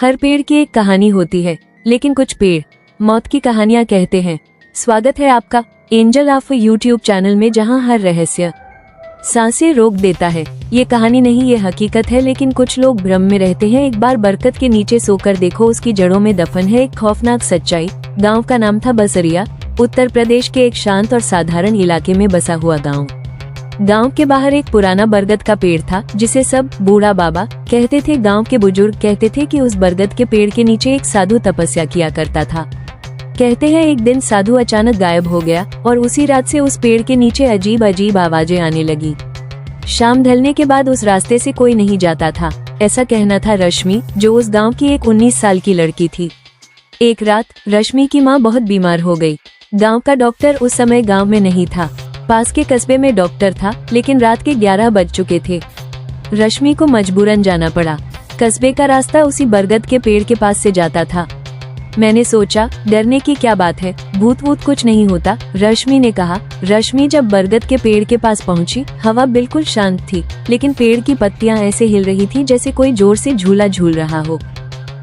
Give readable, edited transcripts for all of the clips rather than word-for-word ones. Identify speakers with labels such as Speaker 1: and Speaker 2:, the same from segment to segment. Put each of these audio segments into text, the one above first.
Speaker 1: हर पेड़ की एक कहानी होती है, लेकिन कुछ पेड़ मौत की कहानियां कहते हैं। स्वागत है आपका एंजल ऑफ यूट्यूब चैनल में, जहां हर रहस्य सांसें रोक देता है। ये कहानी नहीं, ये हकीकत है, लेकिन कुछ लोग भ्रम में रहते हैं। एक बार बरगद के नीचे सोकर देखो, उसकी जड़ों में दफन है एक खौफनाक सच्चाई। गांव का नाम था बसरिया, उत्तर प्रदेश के एक शांत और साधारण इलाके में बसा हुआ गांव। गांव के बाहर एक पुराना बरगद का पेड़ था, जिसे सब बूढ़ा बाबा कहते थे। गांव के बुजुर्ग कहते थे कि उस बरगद के पेड़ के नीचे एक साधु तपस्या किया करता था। कहते हैं एक दिन साधु अचानक गायब हो गया और उसी रात से उस पेड़ के नीचे अजीब अजीब आवाजें आने लगी। शाम ढलने के बाद उस रास्ते से कोई नहीं जाता था, ऐसा कहना था रश्मि, जो उस गांव की एक 19 साल की लड़की थी। एक रात रश्मि की माँ बहुत बीमार हो गई। गांव का डॉक्टर उस समय गांव में नहीं था, पास के कस्बे में डॉक्टर था, लेकिन रात के 11 बज चुके थे। रश्मि को मजबूरन जाना पड़ा। कस्बे का रास्ता उसी बरगद के पेड़ के पास से जाता था। मैंने सोचा, डरने की क्या बात है, भूत वूत कुछ नहीं होता, रश्मि ने कहा। रश्मि जब बरगद के पेड़ के पास पहुंची, हवा बिल्कुल शांत थी, लेकिन पेड़ की पत्तियां ऐसे हिल रही थी जैसे कोई जोर से झूला झूल रहा हो।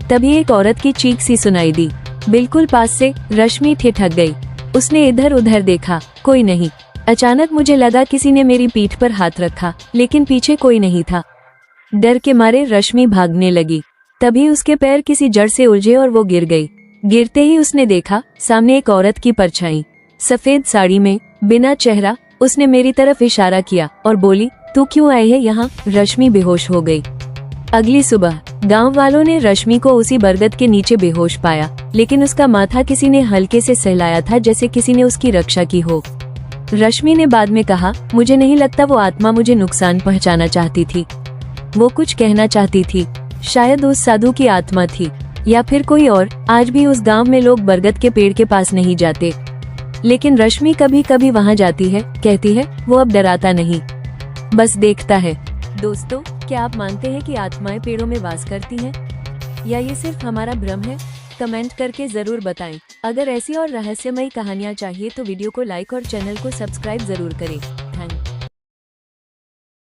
Speaker 1: तभी एक औरत की चीख सी सुनाई दी, बिल्कुल पास से। रश्मि ठिठक गई। उसने इधर उधर देखा, कोई नहीं। अचानक मुझे लगा किसी ने मेरी पीठ पर हाथ रखा, लेकिन पीछे कोई नहीं था। डर के मारे रश्मि भागने लगी। तभी उसके पैर किसी जड़ से उलझे और वो गिर गई। गिरते ही उसने देखा सामने एक औरत की परछाई, सफेद साड़ी में, बिना चेहरा। उसने मेरी तरफ इशारा किया और बोली, तू क्यों आई है यहाँ? रश्मि बेहोश हो गई। अगली सुबह गांव वालों ने रश्मि को उसी बरगद के नीचे बेहोश पाया, लेकिन उसका माथा किसी ने हल्के से सहलाया था, जैसे किसी ने उसकी रक्षा की हो। रश्मि ने बाद में कहा, मुझे नहीं लगता वो आत्मा मुझे नुकसान पहुंचाना चाहती थी। वो कुछ कहना चाहती थी, शायद उस साधु की आत्मा थी, या फिर कोई और। आज भी उस गांव में लोग बरगद के पेड़ के पास नहीं जाते, लेकिन रश्मि कभी कभी वहां जाती है। कहती है वो अब डराता नहीं, बस देखता है। दोस्तों, क्या आप मानते हैं कि आत्माएं पेड़ों में वास करती हैं, या ये सिर्फ हमारा भ्रम है? कमेंट करके जरूर बताएं। अगर ऐसी और रहस्यमयी कहानियां चाहिए तो वीडियो को लाइक और चैनल को सब्सक्राइब जरूर करें।